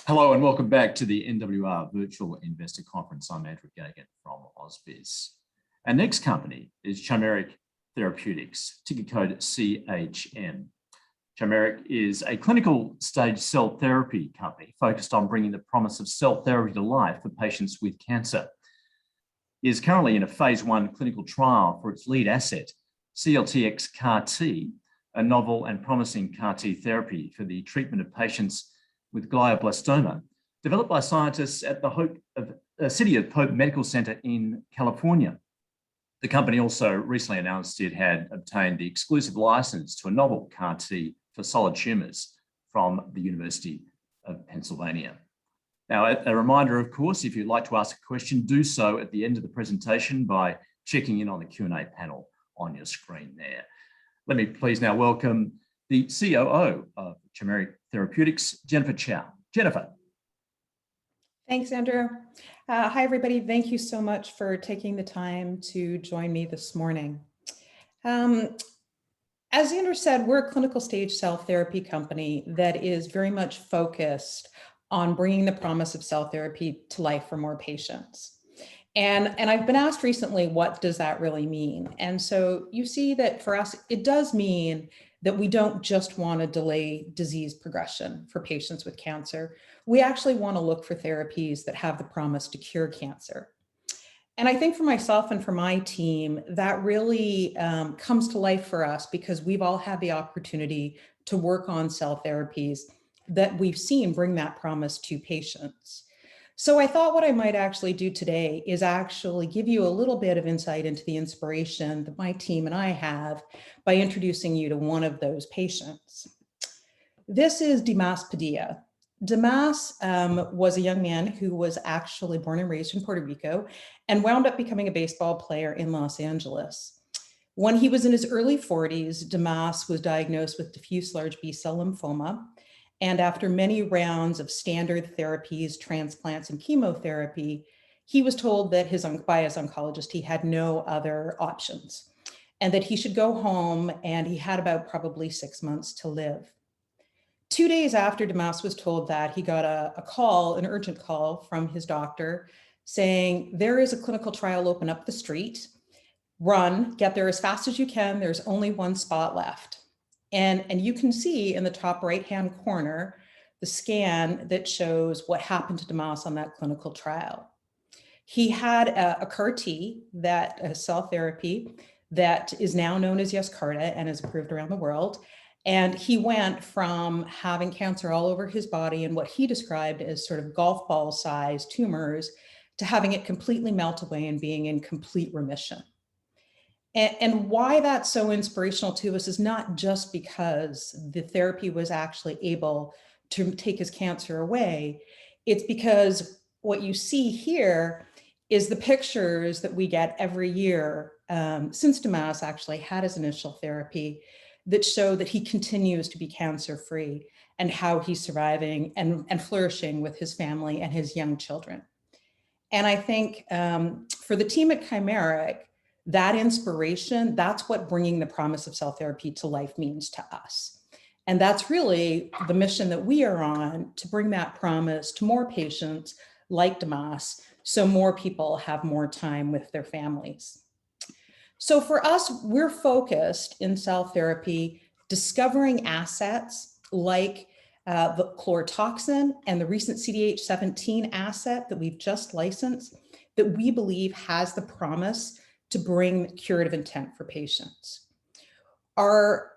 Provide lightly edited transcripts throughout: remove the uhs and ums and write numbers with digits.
Hello and welcome back to the NWR Virtual Investor Conference. I'm Andrew Gagan from AusBiz. Our next company is Chimeric Therapeutics, ticker code CHM. Chimeric is a clinical stage cell therapy company focused on bringing the promise of cell therapy to life for patients with cancer. It is currently in a phase 1 clinical trial for its lead asset, CLTX CAR-T, a novel and promising CAR-T therapy for the treatment of patients with glioblastoma, developed by scientists at the City of Hope Medical Center in California. The company also recently announced it had obtained the exclusive license to a novel CAR-T for solid tumors from the University of Pennsylvania. Now, a reminder, of course, if you'd like to ask a question, do so at the end of the presentation by checking in on the Q&A panel on your screen there. Let me please now welcome the COO of Chimeric Therapeutics, Jennifer Chow. Jennifer. Thanks, Andrew. Hi, everybody. Thank you so much for taking the time to join me this morning. As Andrew said, we're a clinical stage cell therapy company that is very much focused on bringing the promise of cell therapy to life for more patients. And I've been asked recently, what does that really mean? And so you see that for us, it does mean that we don't just want to delay disease progression for patients with cancer. We actually want to look for therapies that have the promise to cure cancer. And I think for myself and for my team, that really comes to life for us because we've all had the opportunity to work on cell therapies that we've seen bring that promise to patients. So I thought what I might actually do today is actually give you a little bit of insight into the inspiration that my team and I have by introducing you to one of those patients. This is Dumas Padilla. Dumas was a young man who was actually born and raised in Puerto Rico and wound up becoming a baseball player in Los Angeles. When he was in his early 40s, Dumas was diagnosed with diffuse large B-cell lymphoma. And after many rounds of standard therapies, transplants, and chemotherapy, he was told that by his oncologist, he had no other options and that he should go home, and he had about probably 6 months to live. 2 days after Dumas was told that, he got an urgent call from his doctor saying, there is a clinical trial open up the street, run, get there as fast as you can, there's only one spot left. And you can see in the top right-hand corner, the scan that shows what happened to Dumas on that clinical trial. He had a CAR-T, a cell therapy that is now known as Yescarta and is approved around the world. And he went from having cancer all over his body and what he described as sort of golf ball sized tumors to having it completely melt away and being in complete remission. And why that's so inspirational to us is not just because the therapy was actually able to take his cancer away. It's because what you see here is the pictures that we get every year since Dumas actually had his initial therapy that show that he continues to be cancer-free and how he's surviving and flourishing with his family and his young children. And I think for the team at Chimeric, that inspiration, that's what bringing the promise of cell therapy to life means to us. And that's really the mission that we are on, to bring that promise to more patients like Dumas, so more people have more time with their families. So for us, we're focused in cell therapy, discovering assets like the Chlorotoxin and the recent CDH17 asset that we've just licensed that we believe has the promise to bring curative intent for patients. Our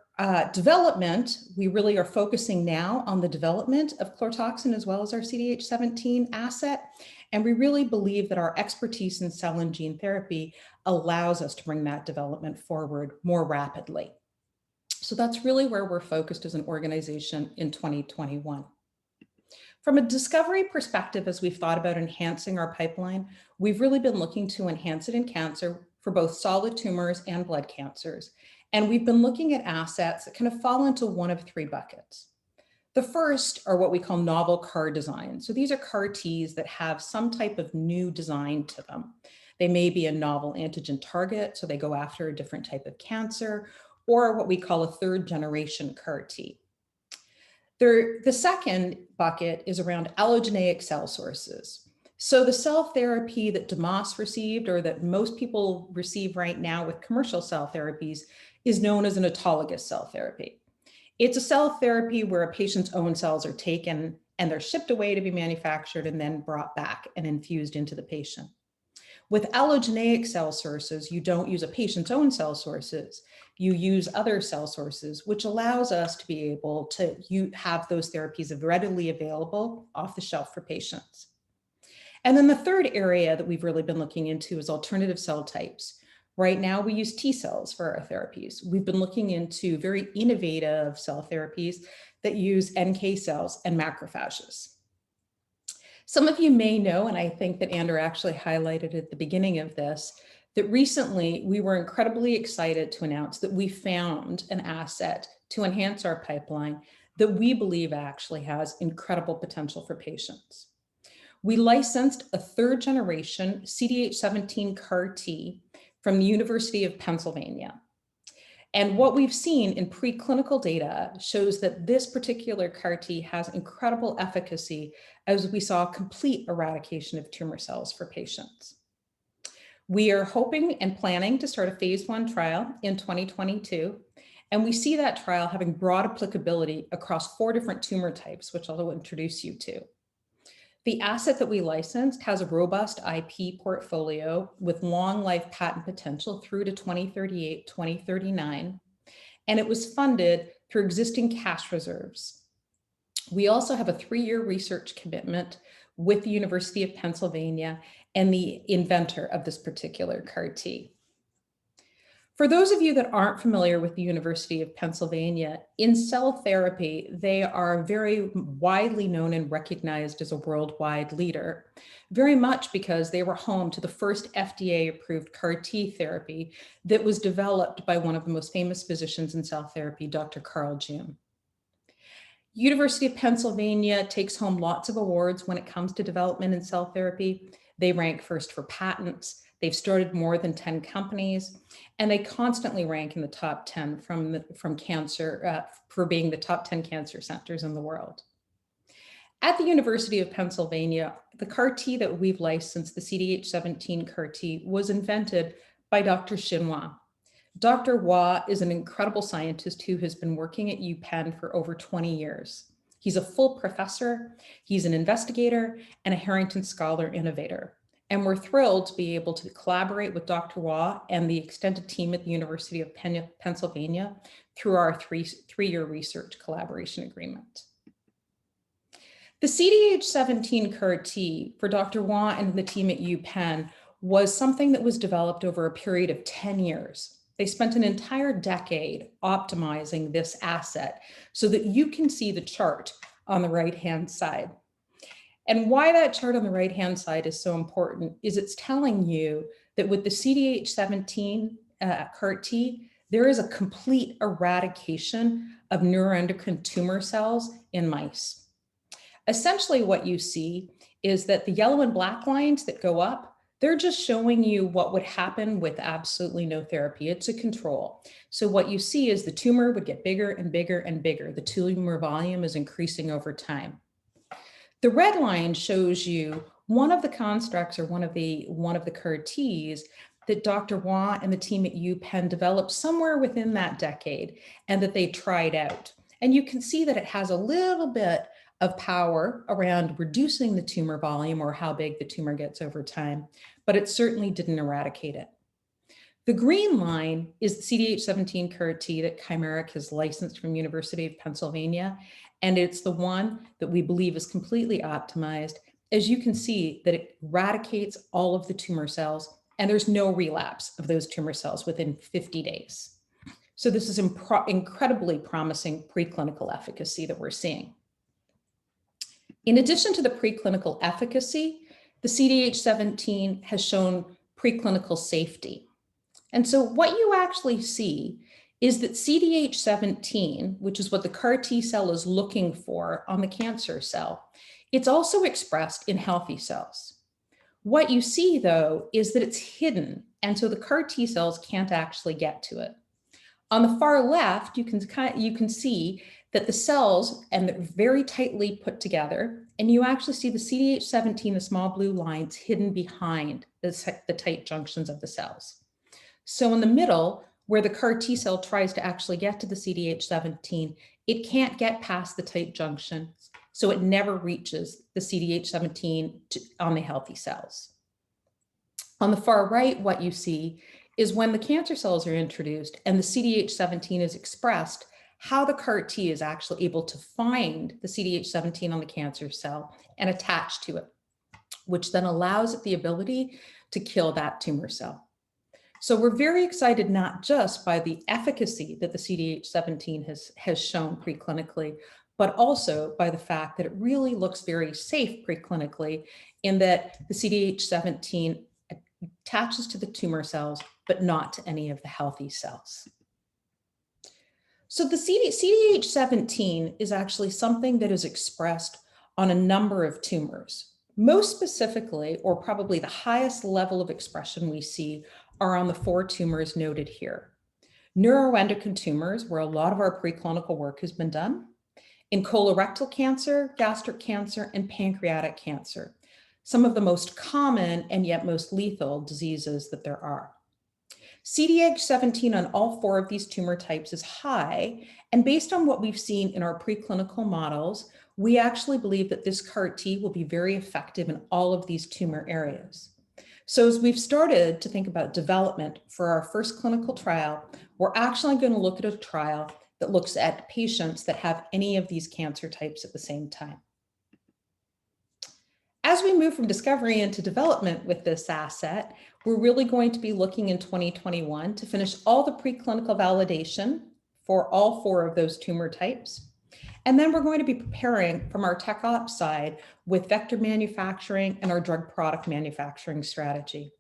development, we really are focusing now on the development of Chlorotoxin as well as our CDH17 asset. And we really believe that our expertise in cell and gene therapy allows us to bring that development forward more rapidly. So that's really where we're focused as an organization in 2021. From a discovery perspective, as we've thought about enhancing our pipeline, we've really been looking to enhance it in cancer for both solid tumors and blood cancers. And we've been looking at assets that kind of fall into one of three buckets. The first are what we call novel CAR designs. So these are CAR-Ts that have some type of new design to them. They may be a novel antigen target, so they go after a different type of cancer, or what we call a third generation CAR-T. The second bucket is around allogeneic cell sources. So the cell therapy that Dumas received, or that most people receive right now with commercial cell therapies, is known as an autologous cell therapy. It's a cell therapy where a patient's own cells are taken and they're shipped away to be manufactured and then brought back and infused into the patient. With allogeneic cell sources, you don't use a patient's own cell sources. You use other cell sources, which allows us to be able to have those therapies readily available off the shelf for patients. And then the third area that we've really been looking into is alternative cell types. Right now, we use T cells for our therapies. We've been looking into very innovative cell therapies that use NK cells and macrophages. Some of you may know, and I think that Andrew actually highlighted at the beginning of this, that recently we were incredibly excited to announce that we found an asset to enhance our pipeline that we believe actually has incredible potential for patients. We licensed a third generation CDH17 CAR-T from the University of Pennsylvania. And what we've seen in preclinical data shows that this particular CAR-T has incredible efficacy, as we saw complete eradication of tumor cells for patients. We are hoping and planning to start a phase 1 trial in 2022, and we see that trial having broad applicability across 4 different tumor types, which I'll introduce you to. The asset that we licensed has a robust IP portfolio with long life patent potential through to 2038, 2039, and it was funded through existing cash reserves. We also have a 3-year research commitment with the University of Pennsylvania and the inventor of this particular CAR-T. For those of you that aren't familiar with the University of Pennsylvania, in cell therapy, they are very widely known and recognized as a worldwide leader, very much because they were home to the first FDA-approved CAR-T therapy that was developed by one of the most famous physicians in cell therapy, Dr. Carl June. University of Pennsylvania takes home lots of awards when it comes to development in cell therapy. They rank first for patents. They've started more than 10 companies, and they constantly rank in the top 10 from cancer for being the top 10 cancer centers in the world. At the University of Pennsylvania, the CAR-T that we've licensed, the CDH17 CAR-T, was invented by Dr. Xinhua. Dr. Hua is an incredible scientist who has been working at UPenn for over 20 years. He's a full professor, he's an investigator, and a Harrington Scholar Innovator. And we're thrilled to be able to collaborate with Dr. Hua and the extended team at the University of Pennsylvania through our three-year research collaboration agreement. The CDH17 CAR-T for Dr. Hua and the team at UPenn was something that was developed over a period of 10 years. They spent an entire decade optimizing this asset so that you can see the chart on the right-hand side. And why that chart on the right-hand side is so important is it's telling you that with the CDH17 CAR-T, there is a complete eradication of neuroendocrine tumor cells in mice. Essentially what you see is that the yellow and black lines that go up, they're just showing you what would happen with absolutely no therapy. It's a control. So what you see is the tumor would get bigger and bigger and bigger. The tumor volume is increasing over time. The red line shows you one of the constructs or one of the CAR-Ts that Dr. Hua and the team at UPenn developed somewhere within that decade and that they tried out. And you can see that it has a little bit of power around reducing the tumor volume or how big the tumor gets over time, but it certainly didn't eradicate it. The green line is the CDH17 CAR-T that Chimeric has licensed from University of Pennsylvania, and it's the one that we believe is completely optimized. As you can see, that it eradicates all of the tumor cells, and there's no relapse of those tumor cells within 50 days. So this is incredibly promising preclinical efficacy that we're seeing. In addition to the preclinical efficacy, the CDH17 has shown preclinical safety. And so what you actually see is that CDH17, which is what the CAR-T cell is looking for on the cancer cell, it's also expressed in healthy cells. What you see, though, is that it's hidden, and so the CAR-T cells can't actually get to it. On the far left, you can see that the cells, and they're very tightly put together, and you actually see the CDH17, the small blue lines, hidden behind the tight junctions of the cells. So in the middle, where the CAR T cell tries to actually get to the CDH17, it can't get past the tight junction, so it never reaches the CDH17 on the healthy cells. On the far right, what you see is when the cancer cells are introduced and the CDH17 is expressed, how the CAR T is actually able to find the CDH17 on the cancer cell and attach to it, which then allows it the ability to kill that tumor cell. So we're very excited not just by the efficacy that the CDH17 has shown preclinically, but also by the fact that it really looks very safe preclinically in that the CDH17 attaches to the tumor cells, but not to any of the healthy cells. So the CDH17 is actually something that is expressed on a number of tumors. Most specifically, or probably the highest level of expression we see, are on the 4 tumors noted here. Neuroendocrine tumors, where a lot of our preclinical work has been done, in colorectal cancer, gastric cancer, and pancreatic cancer, some of the most common and yet most lethal diseases that there are. CDH17 on all 4 of these tumor types is high, and based on what we've seen in our preclinical models, we actually believe that this CAR T will be very effective in all of these tumor areas. So as we've started to think about development for our first clinical trial, we're actually going to look at a trial that looks at patients that have any of these cancer types at the same time. As we move from discovery into development with this asset, we're really going to be looking in 2021 to finish all the preclinical validation for all 4 of those tumor types. And then we're going to be preparing from our tech ops side with vector manufacturing and our drug product manufacturing strategy.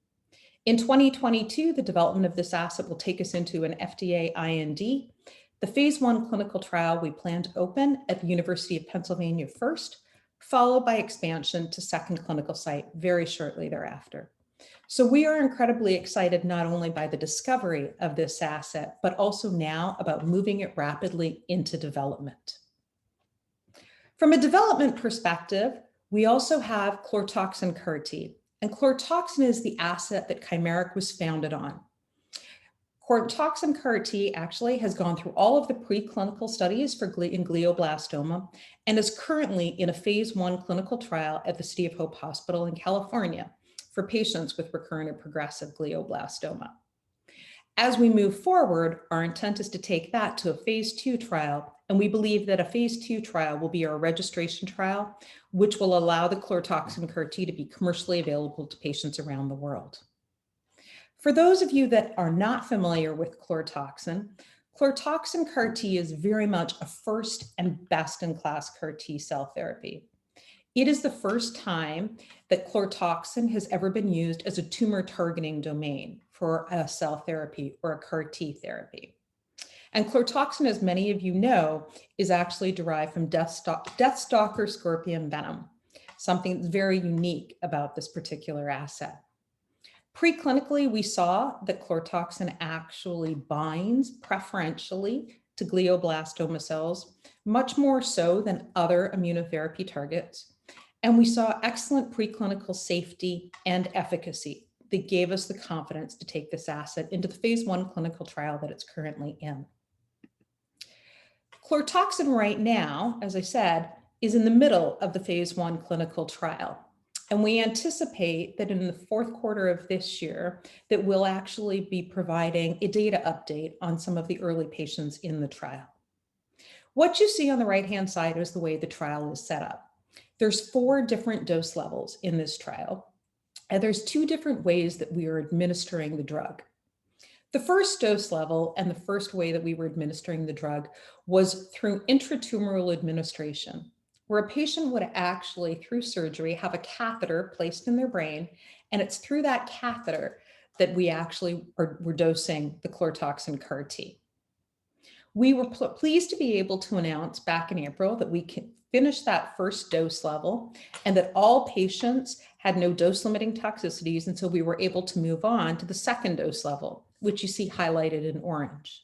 In 2022, the development of this asset will take us into an FDA IND. The phase 1 clinical trial we plan to open at the University of Pennsylvania first, followed by expansion to second clinical site very shortly thereafter. So we are incredibly excited not only by the discovery of this asset, but also now about moving it rapidly into development. From a development perspective, we also have Chlortoxin CAR T, and Chlortoxin is the asset that Chimeric was founded on. Chlortoxin CAR T actually has gone through all of the preclinical studies for glioblastoma and is currently in a phase 1 clinical trial at the City of Hope Hospital in California for patients with recurrent or progressive glioblastoma. As we move forward, our intent is to take that to a phase 2 trial, and we believe that a phase 2 trial will be our registration trial, which will allow the Chlortoxin CAR T to be commercially available to patients around the world. For those of you that are not familiar with Chlortoxin, Chlortoxin CAR T is very much a first and best-in-class CAR T cell therapy. It is the first time that Chlortoxin has ever been used as a tumor targeting domain for a cell therapy or a CAR T therapy. And Chlortoxin, as many of you know, is actually derived from Deathstalker scorpion venom, something that's very unique about this particular asset. Preclinically, we saw that Chlortoxin actually binds preferentially to glioblastoma cells, much more so than other immunotherapy targets. And we saw excellent preclinical safety and efficacy that gave us the confidence to take this asset into the phase 1 clinical trial that it's currently in. Chlortoxin right now, as I said, is in the middle of the phase 1 clinical trial. And we anticipate that in the 4th quarter of this year, that we'll actually be providing a data update on some of the early patients in the trial. What you see on the right-hand side is the way the trial is set up. There's 4 different dose levels in this trial, and there's 2 different ways that we are administering the drug. The first dose level and the first way that we were administering the drug was through intratumoral administration, where a patient would actually, through surgery, have a catheter placed in their brain, and it's through that catheter that we actually were dosing the Chlortoxin CAR T. We were pleased to be able to announce back in April that we can finish that first dose level and that all patients had no dose-limiting toxicities, and so we were able to move on to the second dose level, which you see highlighted in orange.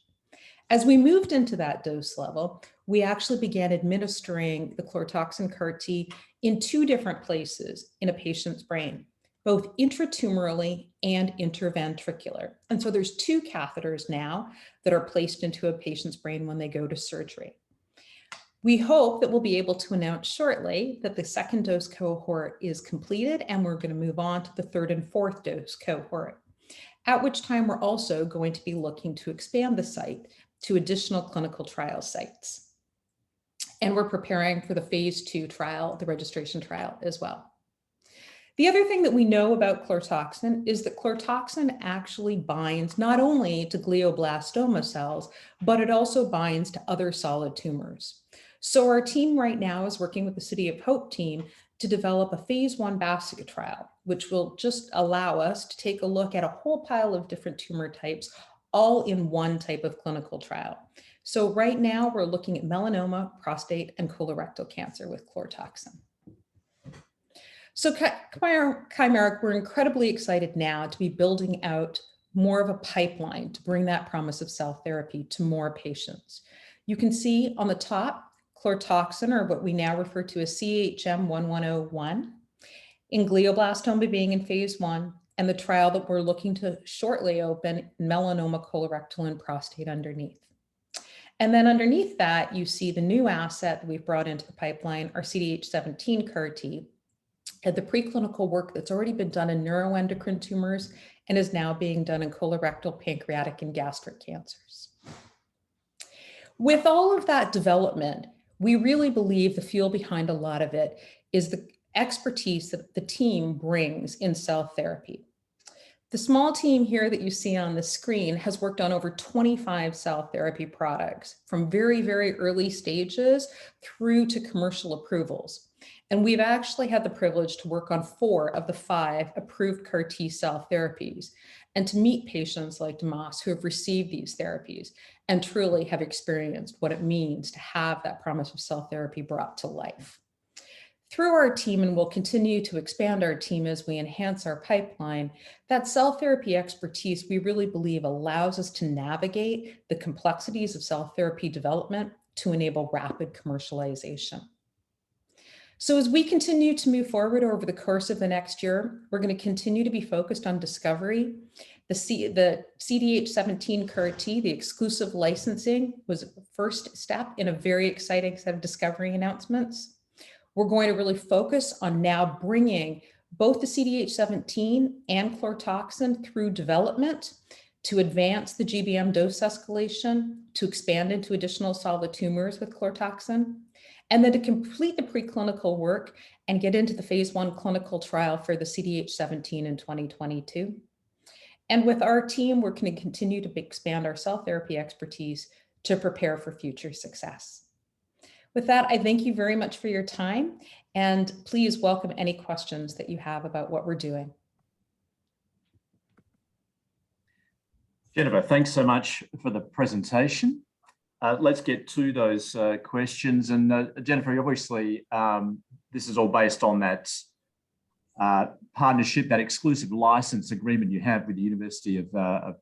As we moved into that dose level, we actually began administering the Chlorotoxin CAR-T in 2 different places in a patient's brain, both intratumorally and interventricular. And so there's 2 catheters now that are placed into a patient's brain when they go to surgery. We hope that we'll be able to announce shortly that the 2nd dose cohort is completed, and we're going to move on to the 3rd and 4th dose cohort, at which time we're also going to be looking to expand the site to additional clinical trial sites. And we're preparing for the phase 2 trial, the registration trial as well. The other thing that we know about Chlorotoxin is that Chlorotoxin actually binds not only to glioblastoma cells, but it also binds to other solid tumors. So our team right now is working with the City of Hope team to develop a phase 1 basket trial, which will just allow us to take a look at a whole pile of different tumor types, all in one type of clinical trial. So right now we're looking at melanoma, prostate, and colorectal cancer with Chlorotoxin. So Chimeric, we're incredibly excited now to be building out more of a pipeline to bring that promise of cell therapy to more patients. You can see on the top, Chlorotoxin, or what we now refer to as CDH17 in glioblastoma being in phase 1, and the trial that we're looking to shortly open, melanoma, colorectal, and prostate underneath. And then underneath that, you see the new asset that we've brought into the pipeline, our CDH17 CAR-T, and the preclinical work that's already been done in neuroendocrine tumors and is now being done in colorectal, pancreatic, and gastric cancers. With all of that development, we really believe the fuel behind a lot of it is the expertise that the team brings in cell therapy. The small team here that you see on the screen has worked on over 25 cell therapy products from very, very early stages through to commercial approvals. And we've actually had the privilege to work on 4 of the 5 approved CAR-T cell therapies and to meet patients like Dumas who have received these therapies and truly have experienced what it means to have that promise of cell therapy brought to life. Through our team, and we'll continue to expand our team as we enhance our pipeline, that cell therapy expertise we really believe allows us to navigate the complexities of cell therapy development to enable rapid commercialization. So as we continue to move forward over the course of the next year, we're going to continue to be focused on discovery. The CDH17 CAR-T, the exclusive licensing, was the first step in a very exciting set of discovery announcements. We're going to really focus on now bringing both the CDH17 and Chlorotoxin through development to advance the GBM dose escalation, to expand into additional solid tumors with Chlorotoxin, and then to complete the preclinical work and get into the phase 1 clinical trial for the CDH17 in 2022. And with our team, we're going to continue to expand our cell therapy expertise to prepare for future success. With that, I thank you very much for your time, and please welcome any questions that you have about what we're doing. Jennifer, thanks so much for the presentation. Let's get to those questions. And Jennifer, obviously, this is all based on that partnership, that exclusive license agreement you have with the University of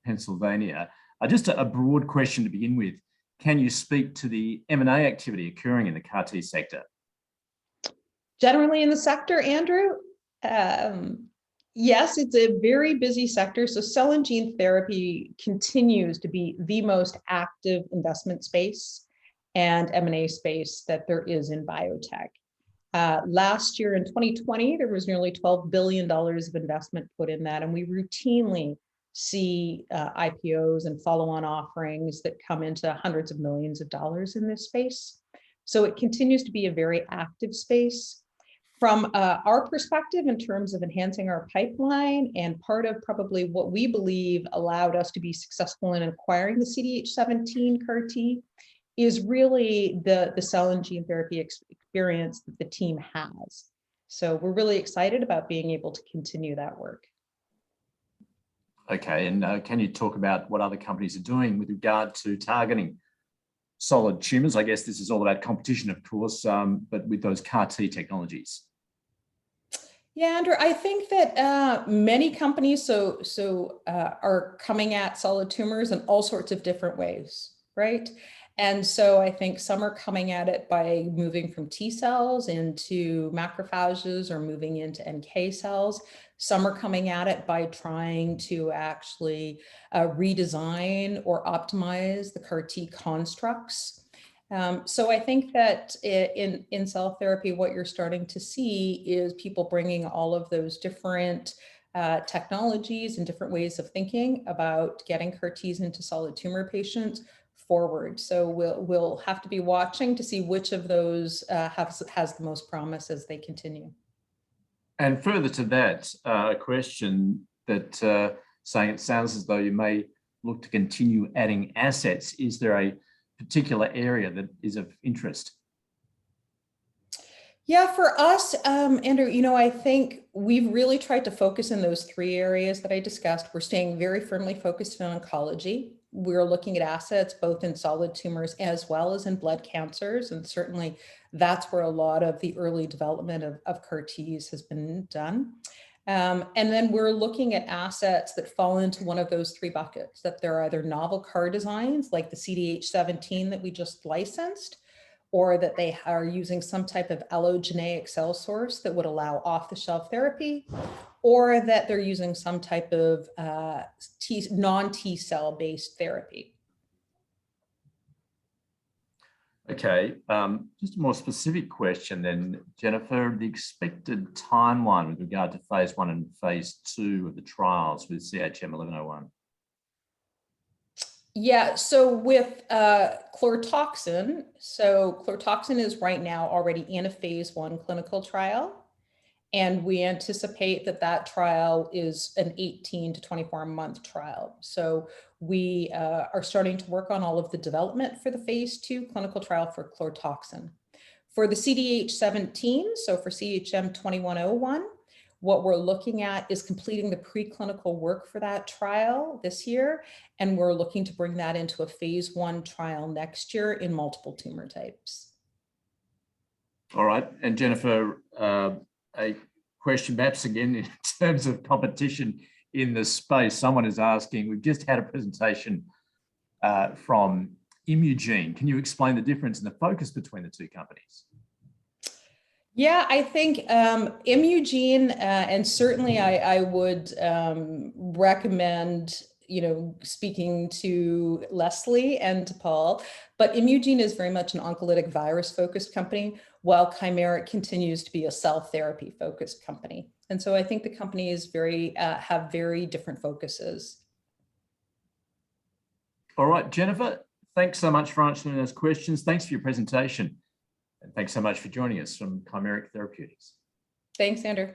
Pennsylvania. Just a broad question to begin with. Can you speak to the M&A activity occurring in the CAR-T sector? Generally in the sector, Andrew, yes, it's a very busy sector. So cell and gene therapy continues to be the most active investment space and M&A space that there is in biotech. Last year in 2020, there was nearly $12 billion of investment put in that, and we routinely see IPOs and follow-on offerings that come into hundreds of millions of dollars in this space. So it continues to be a very active space. From our perspective, in terms of enhancing our pipeline, and part of probably what we believe allowed us to be successful in acquiring the CDH17 CAR-T is really the cell and gene therapy experience that the team has. So we're really excited about being able to continue that work. Okay, and can you talk about what other companies are doing with regard to targeting solid tumors? I guess this is all about competition, of course, but with those CAR-T technologies. Yeah, Andrew, I think that many companies are coming at solid tumors in all sorts of different ways, right? And so I think some are coming at it by moving from T cells into macrophages or moving into NK cells. Some are coming at it by trying to actually redesign or optimize the CAR T constructs. So I think that in cell therapy, what you're starting to see is people bringing all of those different technologies and different ways of thinking about getting CAR Ts into solid tumor patients forward. So we'll have to be watching to see which of those has the most promise as they continue. And further to that, a question that saying it sounds as though you may look to continue adding assets. Is there a particular area that is of interest? Yeah, for us, Andrew, you know, I think we've really tried to focus in those three areas that I discussed. We're staying very firmly focused on oncology. We're looking at assets both in solid tumors as well as in blood cancers. And certainly that's where a lot of the early development of CAR Ts has been done. And then we're looking at assets that fall into one of those three buckets, that they're either novel CAR designs like the CDH17 that we just licensed, or that they are using some type of allogeneic cell source that would allow off-the-shelf therapy, or that they're using some type of non-T cell based therapy. Okay, just a more specific question then, Jennifer, the expected timeline with regard to phase 1 and phase 2 of the trials with CHM1101. Yeah, so with Chlorotoxin, so Chlorotoxin is right now already in a phase 1 clinical trial. And we anticipate that that trial is an 18 to 24-month trial. So we are starting to work on all of the development for the phase 2 clinical trial for Chlorotoxin. For the CDH17, so for CHM2101, what we're looking at is completing the preclinical work for that trial this year, and we're looking to bring that into a phase 1 trial next year in multiple tumor types. All right, and Jennifer, a question perhaps again in terms of competition in the space. Someone is asking, we've just had a presentation from Imugene. Can you explain the difference in the focus between the two companies? Yeah, I think Imugene, and certainly I would recommend, you know, speaking to Leslie and to Paul, but Imugene is very much an oncolytic virus focused company, while Chimeric continues to be a cell therapy focused company. And so I think the companies have very different focuses. All right, Jennifer, thanks so much for answering those questions. Thanks for your presentation. And thanks so much for joining us from Chimeric Therapeutics. Thanks, Andrew.